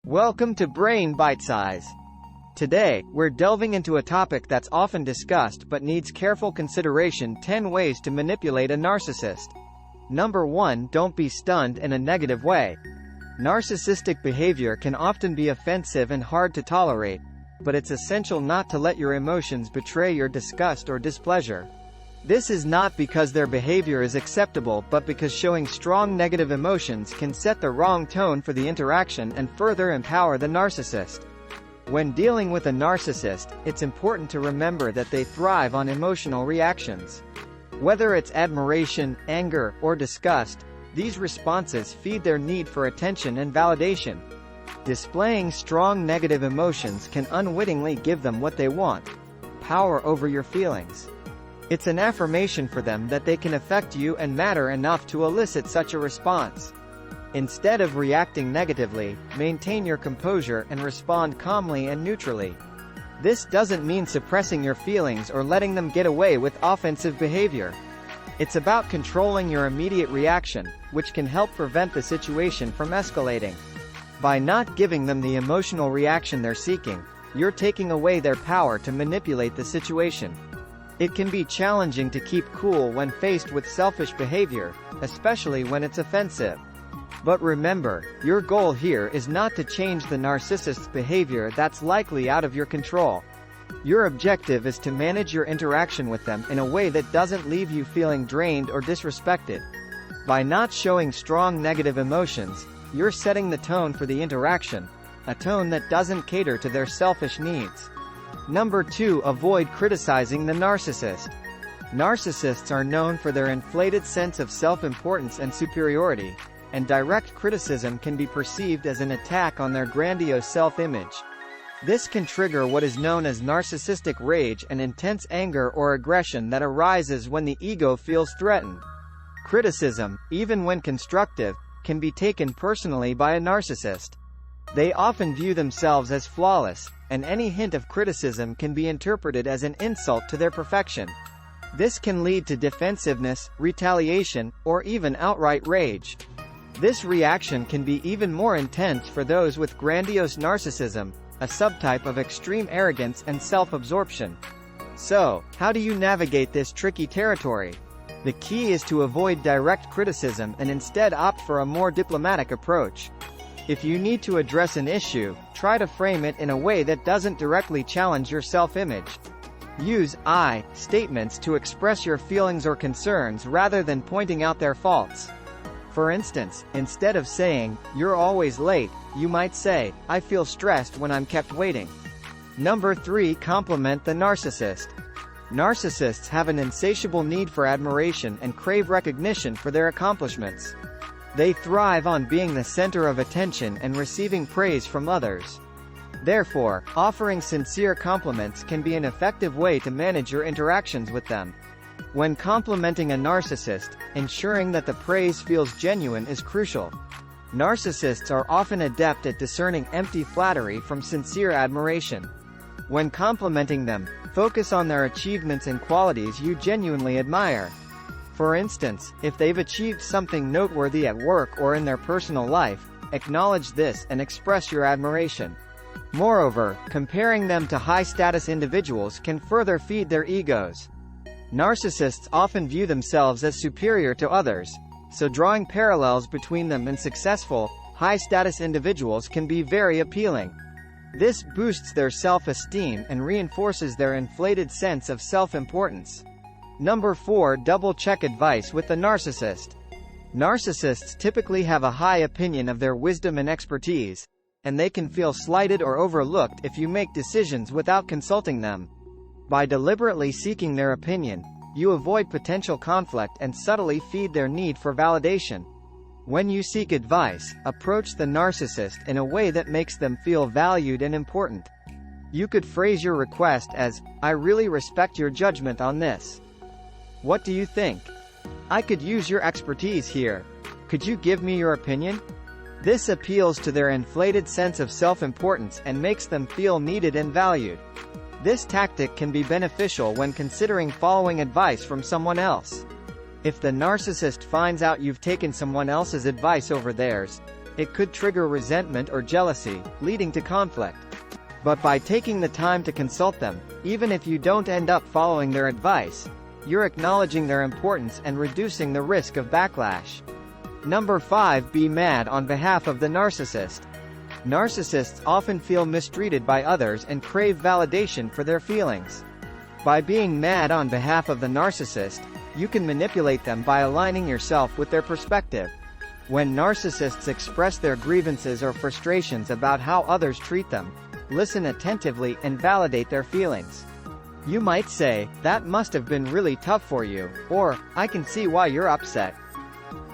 Welcome to Brain Bitesize. Today, we're delving into a topic that's often discussed but needs careful consideration: 10 ways to manipulate a narcissist. Number 1. Don't be stunned in a negative way. Narcissistic behavior can often be offensive and hard to tolerate, but it's essential not to let your emotions betray your disgust or displeasure. This is not because their behavior is acceptable, but because showing strong negative emotions can set the wrong tone for the interaction and further empower the narcissist. When dealing with a narcissist, it's important to remember that they thrive on emotional reactions. Whether it's admiration, anger, or disgust, these responses feed their need for attention and validation. Displaying strong negative emotions can unwittingly give them what they want: power over your feelings. It's an affirmation for them that they can affect you and matter enough to elicit such a response. Instead of reacting negatively, maintain your composure and respond calmly and neutrally. This doesn't mean suppressing your feelings or letting them get away with offensive behavior. It's about controlling your immediate reaction, which can help prevent the situation from escalating. By not giving them the emotional reaction they're seeking, you're taking away their power to manipulate the situation. It can be challenging to keep cool when faced with selfish behavior, especially when it's offensive. But remember, your goal here is not to change the narcissist's behavior that's likely out of your control. Your objective is to manage your interaction with them in a way that doesn't leave you feeling drained or disrespected. By not showing strong negative emotions, you're setting the tone for the interaction, a tone that doesn't cater to their selfish needs. Number 2. Avoid criticizing the narcissist. Narcissists are known for their inflated sense of self-importance and superiority, and direct criticism can be perceived as an attack on their grandiose self-image. This can trigger what is known as narcissistic rage, an intense anger or aggression that arises when the ego feels threatened. Criticism, even when constructive, can be taken personally by a narcissist. They often view themselves as flawless, and any hint of criticism can be interpreted as an insult to their perfection. This can lead to defensiveness, retaliation, or even outright rage. This reaction can be even more intense for those with grandiose narcissism, a subtype of extreme arrogance and self-absorption. So, how do you navigate this tricky territory? The key is to avoid direct criticism and instead opt for a more diplomatic approach. If you need to address an issue, try to frame it in a way that doesn't directly challenge your self-image. Use "I" statements to express your feelings or concerns rather than pointing out their faults. For instance, instead of saying, "You're always late," you might say, "I feel stressed when I'm kept waiting." Number 3. Compliment the narcissist. Narcissists have an insatiable need for admiration and crave recognition for their accomplishments. They thrive on being the center of attention and receiving praise from others. Therefore, offering sincere compliments can be an effective way to manage your interactions with them. When complimenting a narcissist, ensuring that the praise feels genuine is crucial. Narcissists are often adept at discerning empty flattery from sincere admiration. When complimenting them, focus on their achievements and qualities you genuinely admire. For instance, if they've achieved something noteworthy at work or in their personal life, acknowledge this and express your admiration. Moreover, comparing them to high-status individuals can further feed their egos. Narcissists often view themselves as superior to others, so drawing parallels between them and successful, high-status individuals can be very appealing. This boosts their self-esteem and reinforces their inflated sense of self-importance. Number 4. Double-check advice with the narcissist. Narcissists typically have a high opinion of their wisdom and expertise, and they can feel slighted or overlooked if you make decisions without consulting them. By deliberately seeking their opinion, you avoid potential conflict and subtly feed their need for validation. When you seek advice, approach the narcissist in a way that makes them feel valued and important. You could phrase your request as, "I really respect your judgment on this. What do you think? I could use your expertise here. Could you give me your opinion?" This appeals to their inflated sense of self-importance and makes them feel needed and valued. This tactic can be beneficial when considering following advice from someone else. If the narcissist finds out you've taken someone else's advice over theirs, it could trigger resentment or jealousy, leading to conflict. But by taking the time to consult them, even if you don't end up following their advice, you're acknowledging their importance and reducing the risk of backlash. Number 5. Be mad on behalf of the narcissist. Narcissists often feel mistreated by others and crave validation for their feelings. By being mad on behalf of the narcissist, you can manipulate them by aligning yourself with their perspective. When narcissists express their grievances or frustrations about how others treat them, listen attentively and validate their feelings. You might say, "That must have been really tough for you," or, "I can see why you're upset."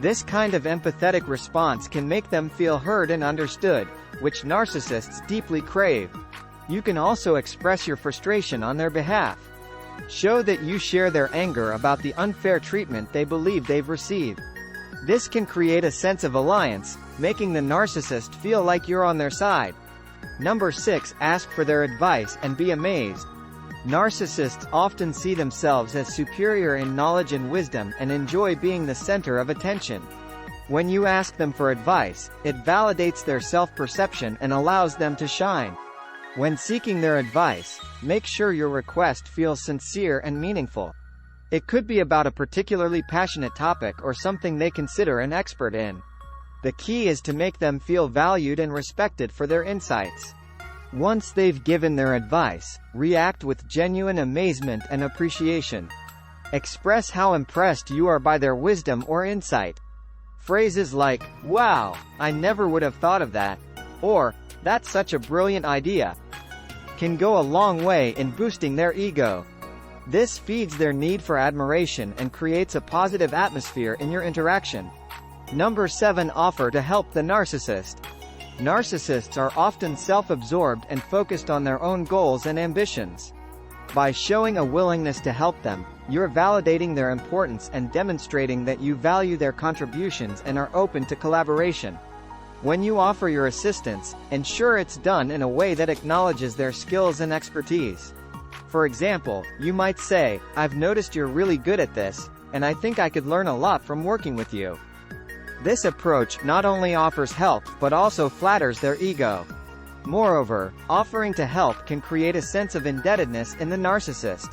This kind of empathetic response can make them feel heard and understood, which narcissists deeply crave. You can also express your frustration on their behalf. Show that you share their anger about the unfair treatment they believe they've received. This can create a sense of alliance, making the narcissist feel like you're on their side. Number 6. Ask for their advice and be amazed. Narcissists often see themselves as superior in knowledge and wisdom and enjoy being the center of attention. When you ask them for advice, it validates their self-perception and allows them to shine. When seeking their advice, make sure your request feels sincere and meaningful. It could be about a particularly passionate topic or something they consider an expert in. The key is to make them feel valued and respected for their insights. Once they've given their advice, react with genuine amazement and appreciation. Express how impressed you are by their wisdom or insight. Phrases like, "Wow, I never would have thought of that," or, "That's such a brilliant idea," can go a long way in boosting their ego. This feeds their need for admiration and creates a positive atmosphere in your interaction. Number 7. Offer to help the narcissist. Narcissists are often self-absorbed and focused on their own goals and ambitions. By showing a willingness to help them, you're validating their importance and demonstrating that you value their contributions and are open to collaboration. When you offer your assistance, ensure it's done in a way that acknowledges their skills and expertise. For example, you might say, "I've noticed you're really good at this, and I think I could learn a lot from working with you." This approach not only offers help but also flatters their ego. Moreover, offering to help can create a sense of indebtedness in the narcissist.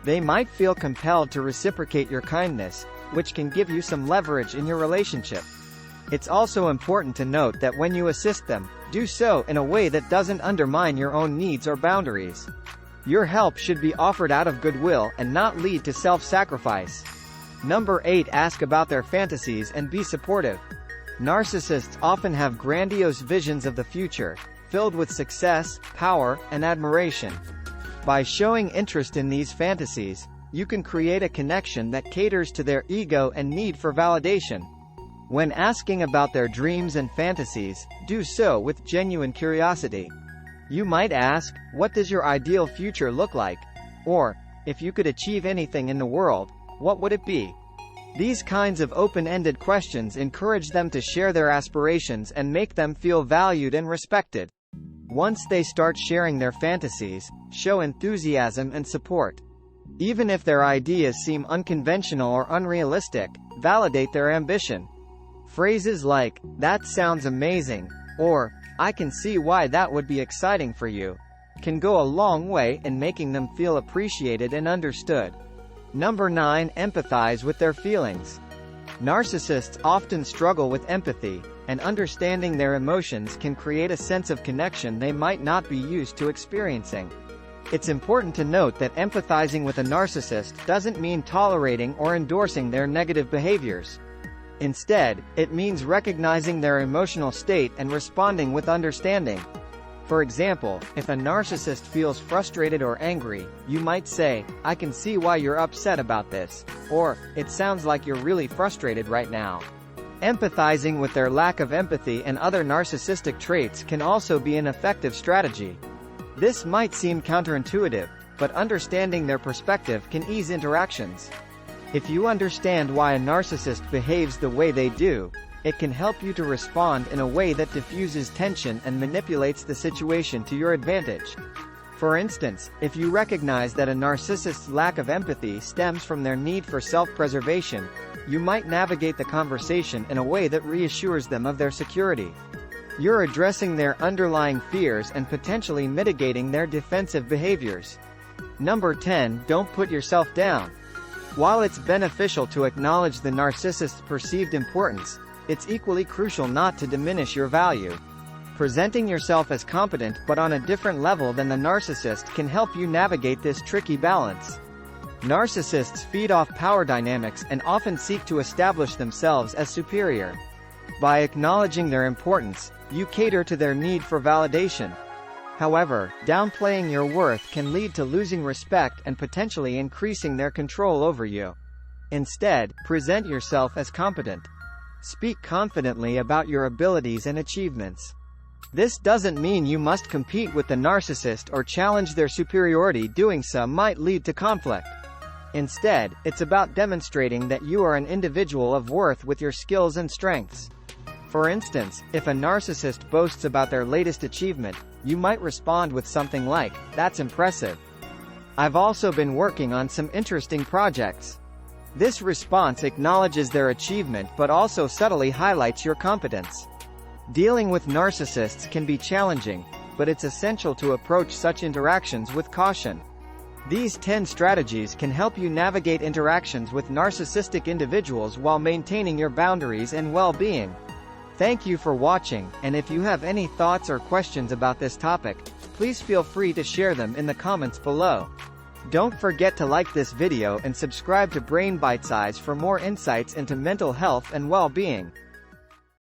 They might feel compelled to reciprocate your kindness, which can give you some leverage in your relationship. It's also important to note that when you assist them, do so in a way that doesn't undermine your own needs or boundaries. Your help should be offered out of goodwill and not lead to self-sacrifice. Number 8. Ask about their fantasies and be supportive. Narcissists often have grandiose visions of the future, filled with success, power, and admiration. By showing interest in these fantasies, you can create a connection that caters to their ego and need for validation. When asking about their dreams and fantasies, do so with genuine curiosity. You might ask, "What does your ideal future look like?" Or, "If you could achieve anything in the world, what would it be?" These kinds of open-ended questions encourage them to share their aspirations and make them feel valued and respected. Once they start sharing their fantasies, show enthusiasm and support. Even if their ideas seem unconventional or unrealistic, validate their ambition. Phrases like, "That sounds amazing," or, "I can see why that would be exciting for you," can go a long way in making them feel appreciated and understood. Number 9. Empathize with their feelings. Narcissists often struggle with empathy, and understanding their emotions can create a sense of connection they might not be used to experiencing. It's important to note that empathizing with a narcissist doesn't mean tolerating or endorsing their negative behaviors. Instead, it means recognizing their emotional state and responding with understanding. For example, if a narcissist feels frustrated or angry, you might say, "I can see why you're upset about this," or, "It sounds like you're really frustrated right now." Empathizing with their lack of empathy and other narcissistic traits can also be an effective strategy. This might seem counterintuitive, but understanding their perspective can ease interactions. If you understand why a narcissist behaves the way they do, it can help you to respond in a way that diffuses tension and manipulates the situation to your advantage. For instance, if you recognize that a narcissist's lack of empathy stems from their need for self-preservation, you might navigate the conversation in a way that reassures them of their security. You're addressing their underlying fears and potentially mitigating their defensive behaviors. Number 10. Don't put yourself down. While it's beneficial to acknowledge the narcissist's perceived importance, it's equally crucial not to diminish your value. Presenting yourself as competent but on a different level than the narcissist can help you navigate this tricky balance. Narcissists feed off power dynamics and often seek to establish themselves as superior. By acknowledging their importance, you cater to their need for validation. However, downplaying your worth can lead to losing respect and potentially increasing their control over you. Instead, present yourself as competent. Speak confidently about your abilities and achievements. This doesn't mean you must compete with the narcissist or challenge their superiority. Doing so might lead to conflict. Instead, it's about demonstrating that you are an individual of worth with your skills and strengths. For instance, if a narcissist boasts about their latest achievement, you might respond with something like, "That's impressive. I've also been working on some interesting projects." This response acknowledges their achievement but also subtly highlights your competence. Dealing with narcissists can be challenging, but it's essential to approach such interactions with caution. These 10 strategies can help you navigate interactions with narcissistic individuals while maintaining your boundaries and well-being. Thank you for watching, and if you have any thoughts or questions about this topic, please feel free to share them in the comments below. Don't forget to like this video and subscribe to Bitesize for more insights into mental health and well-being.